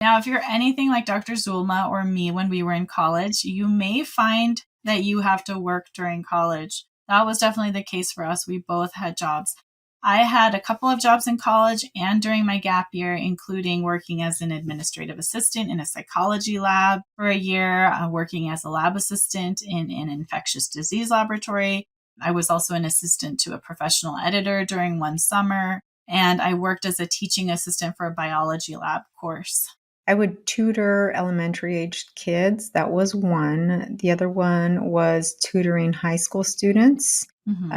Now, if you're anything like Dr. Zulma or me when we were in college, you may find that you have to work during college. That was definitely the case for us. We both had jobs. I had a couple of jobs in college and during my gap year, including working as an administrative assistant in a psychology lab for a year, working as a lab assistant in an infectious disease laboratory. I was also an assistant to a professional editor during one summer, and I worked as a teaching assistant for a biology lab course. I would tutor elementary aged kids. That was one. The other one was tutoring high school students. Mm-hmm.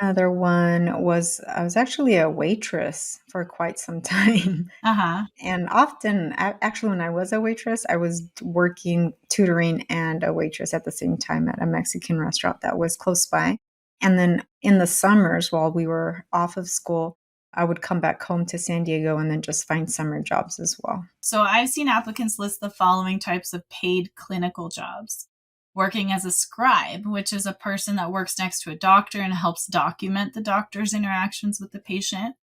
Another one was I was actually a waitress for quite some time. Uh-huh. And often, actually, when I was a waitress, I was working, tutoring, and a waitress at the same time at a Mexican restaurant that was close by. And then in the summers, while we were off of school, I would come back home to San Diego and then just find summer jobs as well. So I've seen applicants list the following types of paid clinical jobs. Working as a scribe, which is a person that works next to a doctor and helps document the doctor's interactions with the patient.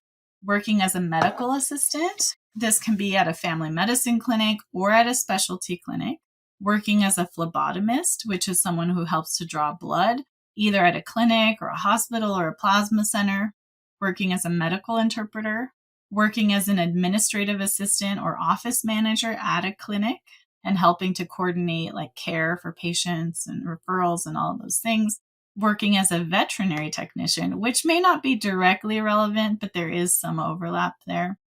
Working as a medical assistant. This can be at a family medicine clinic or at a specialty clinic. Working as a phlebotomist, which is someone who helps to draw blood, either at a clinic or a hospital or a plasma center. Working as a medical interpreter. Working as an administrative assistant or office manager at a clinic and helping to coordinate like care for patients and referrals and all of those things. Working as a veterinary technician, which may not be directly relevant, but there is some overlap there.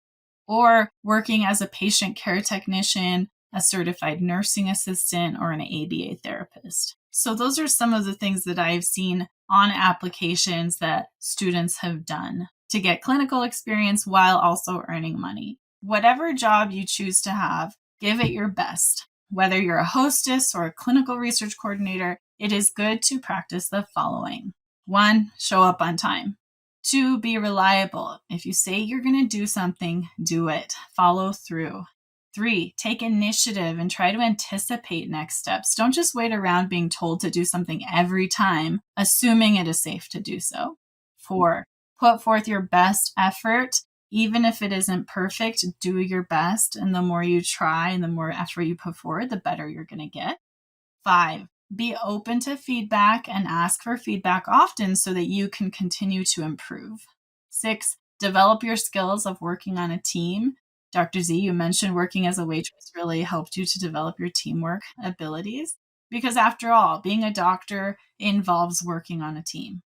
Or working as a patient care technician, a certified nursing assistant, or an ABA therapist. So those are some of the things that I've seen on applications that students have done to get clinical experience while also earning money. Whatever job you choose to have, give it your best. Whether you're a hostess or a clinical research coordinator, it is good to practice the following. 1, show up on time. 2, be reliable. If you say you're going to do something, do it. Follow through. 3, take initiative and try to anticipate next steps. Don't just wait around being told to do something every time, assuming it is safe to do so. 4, put forth your best effort. Even if it isn't perfect, do your best. And the more you try and the more effort you put forward, the better you're going to get. 5, be open to feedback and ask for feedback often so that you can continue to improve. 6, develop your skills of working on a team. Dr. Z, you mentioned working as a waitress really helped you to develop your teamwork abilities because after all, being a doctor involves working on a team.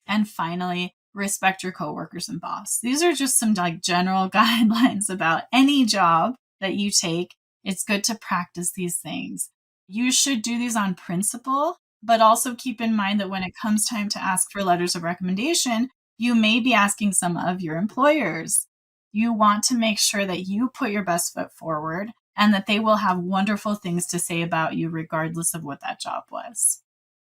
And finally, respect your coworkers and boss. These are just some like general guidelines about any job that you take. It's good to practice these things. You should do these on principle, but also keep in mind that when it comes time to ask for letters of recommendation, you may be asking some of your employers. You want to make sure that you put your best foot forward and that they will have wonderful things to say about you regardless of what that job was.